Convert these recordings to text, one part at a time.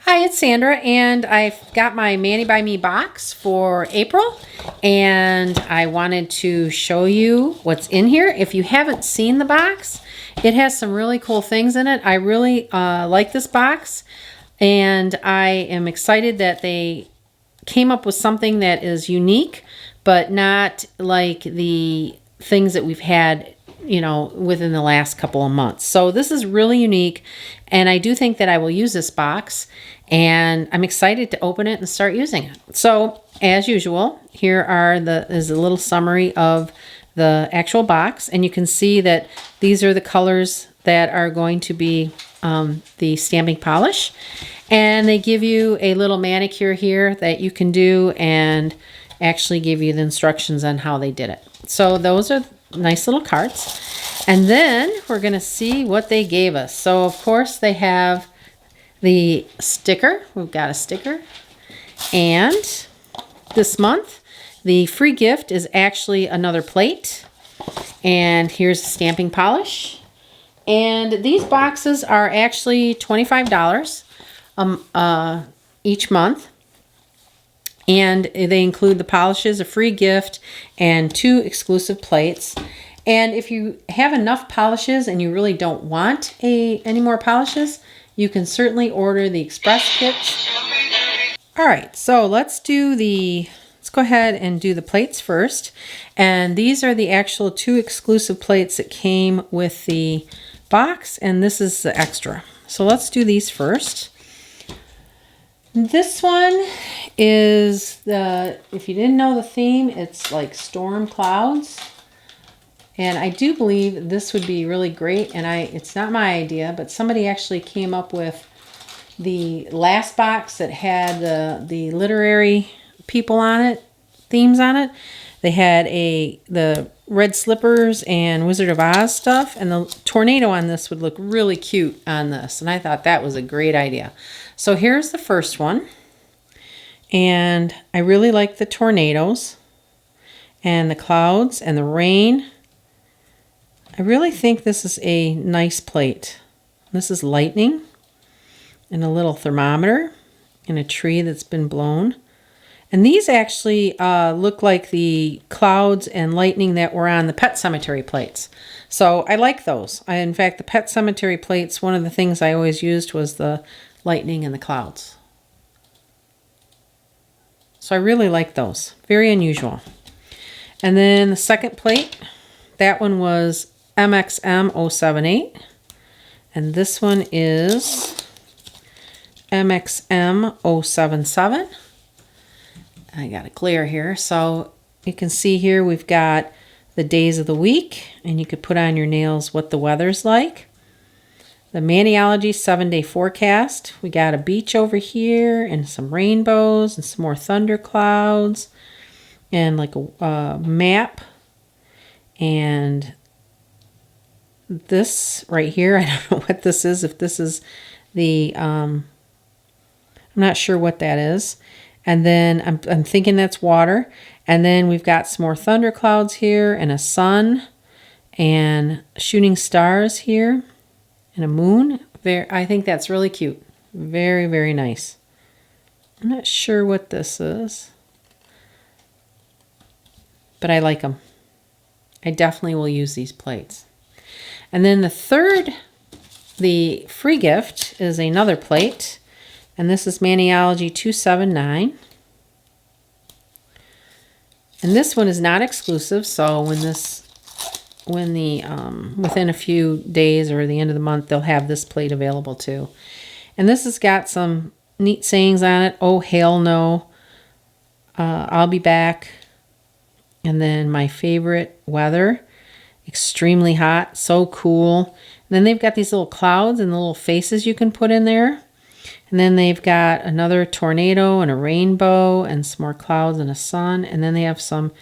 Hi, it's Sandra, and I've got my Mani by Me box for April, and I wanted to show you what's in here. If you haven't seen the box, it has some really cool things in it. I really like this box, and I am excited that they came up with something that is unique, but not like the things that we've had, within the last couple of months. So this is really unique, and I do think that I will use this box, and I'm excited to open it and start using it. So as usual, here is a little summary of the actual box, and you can see that these are the colors that are going to be the stamping polish. And they give you a little manicure here that you can do and actually give you the instructions on how they did it. So those are nice little cards. And then we're going to see what they gave us. So of course they have the sticker. We've got a sticker. And this month the free gift is actually another plate. And here's the stamping polish. And these boxes are actually $25 each month, and they include the polishes, a free gift, and 2 exclusive plates. And if you have enough polishes and you really don't want any more polishes, you can certainly order the express kits. All right, so let's go ahead and do the plates first. And these are the actual 2 exclusive plates that came with the box, and this is the extra. So let's do these first. This one is if you didn't know the theme, it's like storm clouds. And I do believe this would be really great. And it's not my idea, but somebody actually came up with the last box that had the literary people on it, themes on it. They had the red slippers and Wizard of Oz stuff, and the tornado on this would look really cute on this, and I thought that was a great idea. So here's the first one, and I really like the tornadoes and the clouds and the rain. I really think this is a nice plate. This is lightning and a little thermometer and a tree that's been blown. And these actually look like the clouds and lightning that were on the Pet Cemetery plates. So I like those. In fact, the Pet Cemetery plates, one of the things I always used was the lightning and the clouds. So I really like those. Very unusual. And then the second plate, that one was MXM078. And this one is MXM077. I got a glare here. So you can see here we've got the days of the week, and you could put on your nails what the weather's like. The Maniology 7-day forecast. We got a beach over here and some rainbows and some more thunder clouds and like a map. And this right here, I don't know what this is. If this is I'm not sure what that is. And then I'm thinking that's water. And then we've got some more thunder clouds here and a sun and shooting stars here and a moon. I think that's really cute. Very, very nice. I'm not sure what this is, but I like them. I definitely will use these plates. And then the free gift is another plate. And this is Maniology 279. And this one is not exclusive, so within a few days or the end of the month, they'll have this plate available too. And this has got some neat sayings on it. Oh, hell no. I'll be back. And then my favorite weather. Extremely hot. So cool. And then they've got these little clouds and the little faces you can put in there. And then they've got another tornado and a rainbow and some more clouds and a sun. And then they have some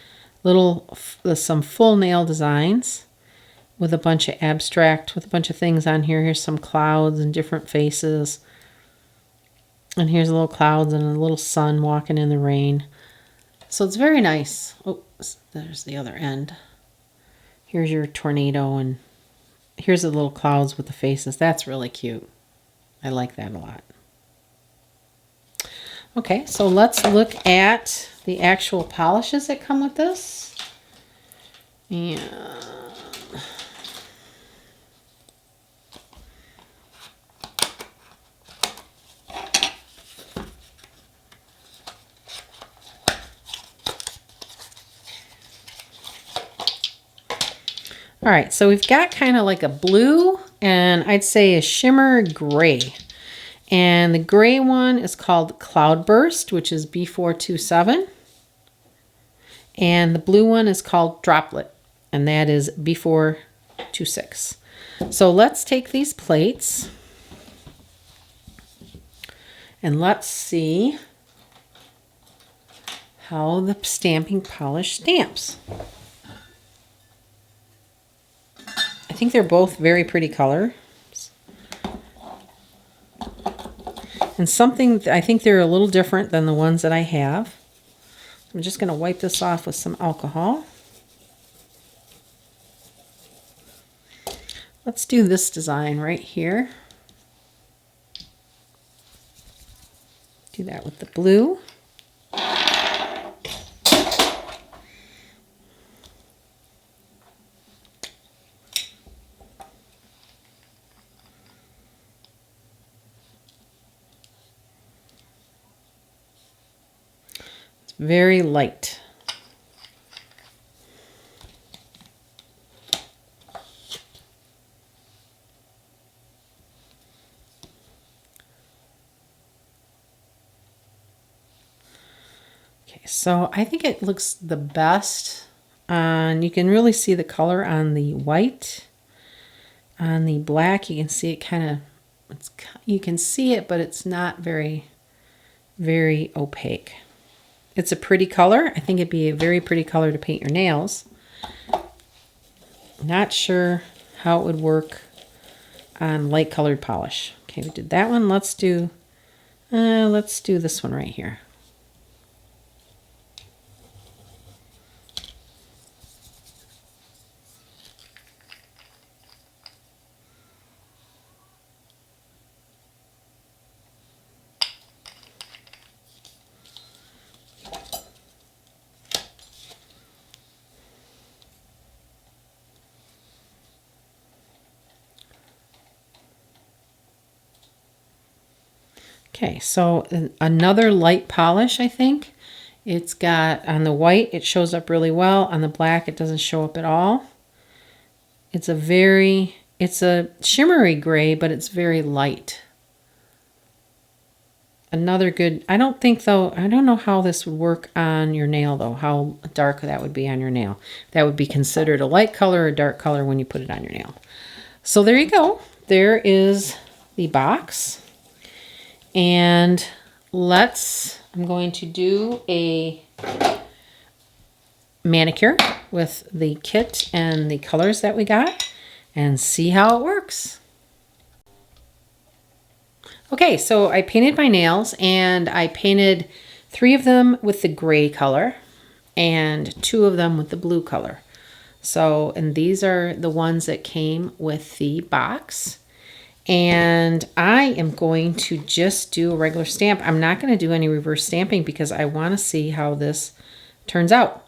full nail designs with a bunch of with a bunch of things on here. Here's some clouds and different faces. And here's a little clouds and a little sun walking in the rain. So it's very nice. Oh, there's the other end. Here's your tornado, and here's the little clouds with the faces. That's really cute. I like that a lot. Okay, so let's look at the actual polishes that come with this. And all right, so we've got kind of like a blue and I'd say a shimmer gray. And the gray one is called Cloudburst, which is B427. And the blue one is called Droplet, and that is B426. So let's take these plates and let's see how the stamping polish stamps. I think they're both very pretty colors. And something, I think they're a little different than the ones that I have. I'm just going to wipe this off with some alcohol. Let's do this design right here. Do that with the blue. Very light. Okay, so I think it looks the best on, you can really see the color on the white. On the black, you can see it kind of, you can see it, but it's not very, very opaque. It's a pretty color. I think it'd be a very pretty color to paint your nails. Not sure how it would work on light colored polish. Okay, we did that one. Let's do this one right here. Okay, so another light polish, I think. It's got, on the white, it shows up really well. On the black, it doesn't show up at all. It's a shimmery gray, but it's very light. Another good, I don't know how this would work on your nail though, how dark that would be on your nail. That would be considered a light color or a dark color when you put it on your nail. So there you go. There is the box. And I'm going to do a manicure with the kit and the colors that we got and see how it works. Okay, so I painted my nails and I painted 3 of them with the gray color and 2 of them with the blue color. So, and these are the ones that came with the box. And I am going to just do a regular stamp. I'm not going to do any reverse stamping because I want to see how this turns out.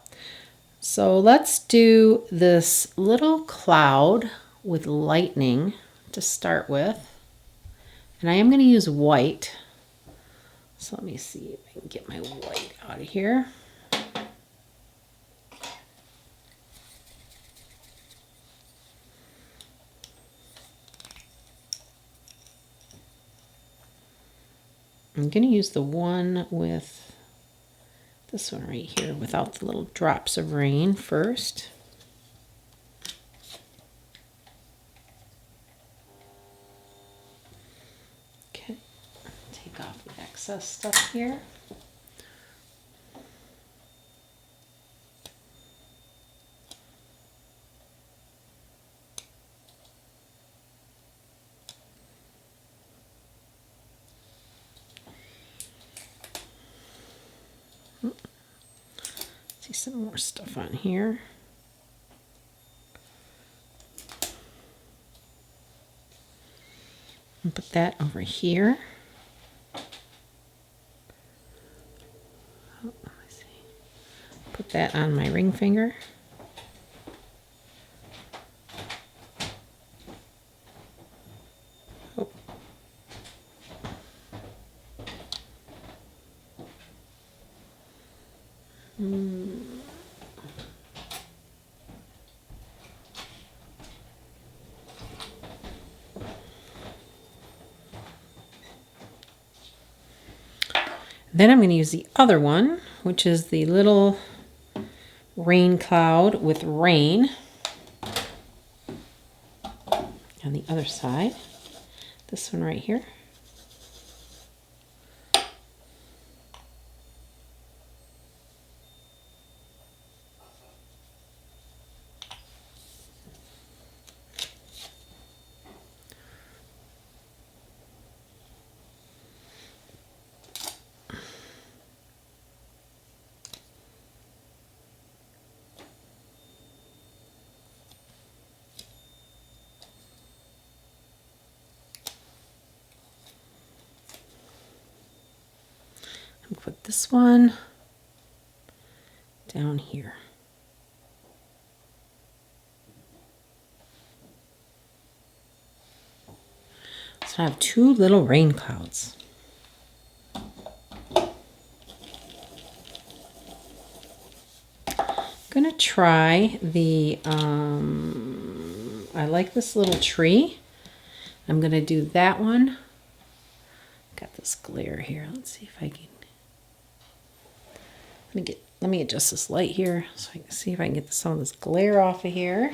So let's do this little cloud with lightning to start with. And I am going to use white. So let me see if I can get my white out of here. I'm going to use the one with this one right here without the little drops of rain first. Okay, take off the excess stuff here. See some more stuff on here. And put that over here. Put that on my ring finger. Oh. Then I'm going to use the other one, which is the little rain cloud with rain on the other side. This one right here. Put this one down here. So I have two little rain clouds. I'm gonna try the, I like this little tree. I'm gonna do that one. Got this glare here. Let's see if I can. Let me adjust this light here so I can see if I can get some of this glare off of here.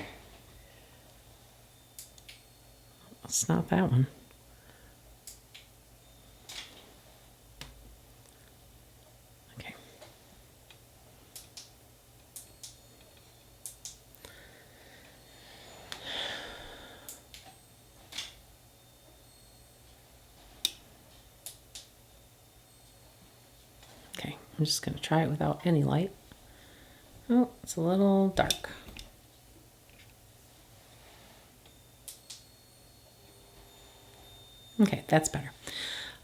It's not that one. Okay. Okay, I'm just going to try it without any light. Oh, it's a little dark. Okay, that's better.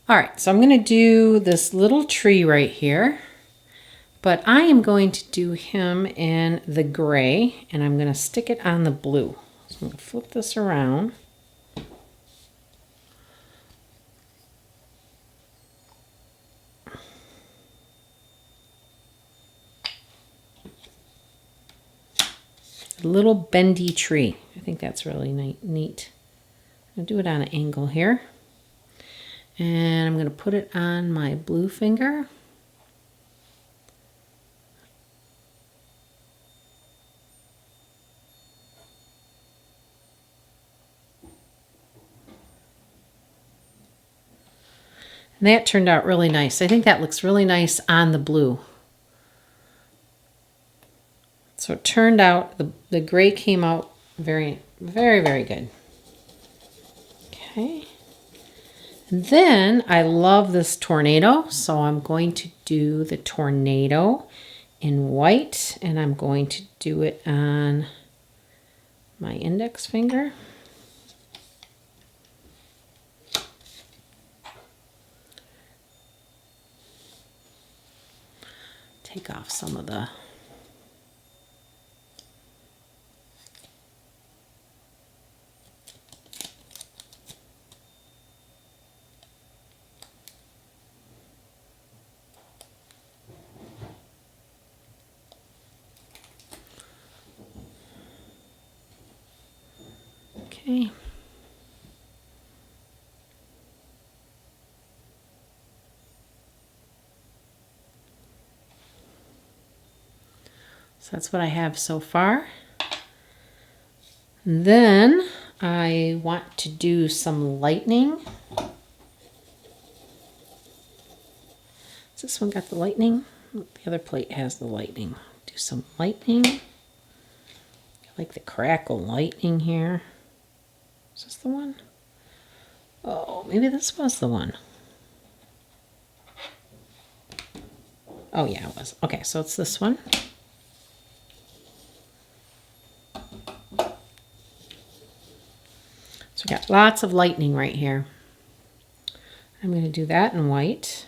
All right, so I'm going to do this little tree right here, but I am going to do him in the gray, and I'm going to stick it on the blue. So I'm going to flip this around. A little bendy tree. I think that's really neat. I'm going to do it on an angle here. And I'm going to put it on my blue finger. And that turned out really nice. I think that looks really nice on the blue. So it turned out, the gray came out very, very, very good. Okay. And then I love this tornado, so I'm going to do the tornado in white, and I'm going to do it on my index finger. Take off some of the okay. So that's what I have so far. And then I want to do some lightning. Has this one got the lightning? The other plate has the lightning. Do some lightning. I like the crackle lightning here. Is this the one? Oh, maybe this was the one. Oh yeah, it was. Okay, so it's this one. So we got lots of lightning right here. I'm going to do that in white.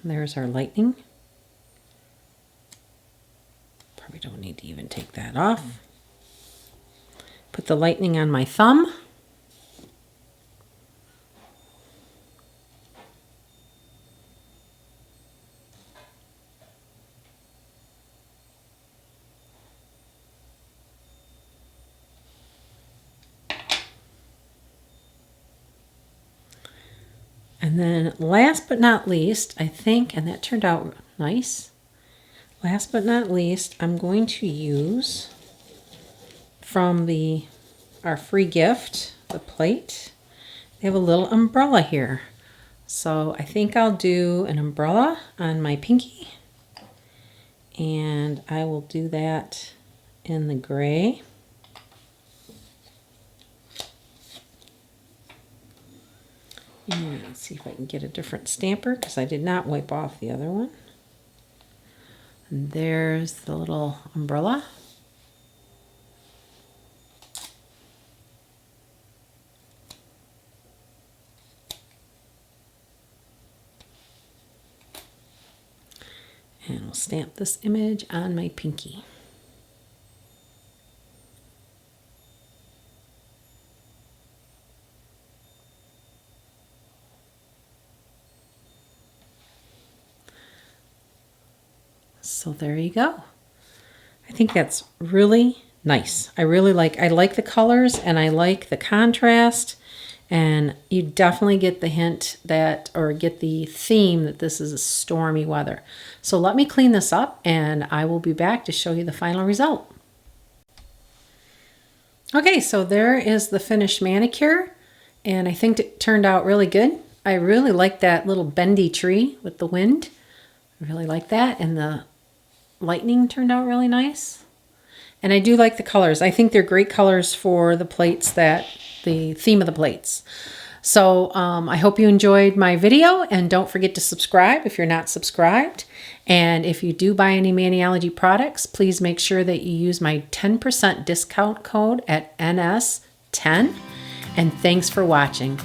There's our lightning. Probably don't need to even take that off. Put the lightning on my thumb. And then last but not least, I think, and that turned out nice. Last but not least, I'm going to use from our free gift, the plate. They have a little umbrella here. So I think I'll do an umbrella on my pinky. And I will do that in the gray. And let's see if I can get a different stamper because I did not wipe off the other one. And there's the little umbrella. And we'll stamp this image on my pinky. So there you go. I think that's really nice. I like the colors and I like the contrast, and you definitely get the hint that, or get the theme that this is a stormy weather. So let me clean this up and I will be back to show you the final result. Okay, so there is the finished manicure, and I think it turned out really good. I really like that little bendy tree with the wind. I really like that, and the lightning turned out really nice. And I do like the colors. I think they're great colors for the plates, the theme of the plates. So I hope you enjoyed my video, and don't forget to subscribe if you're not subscribed. And if you do buy any Maniology products, please make sure that you use my 10% discount code at NS10. And thanks for watching.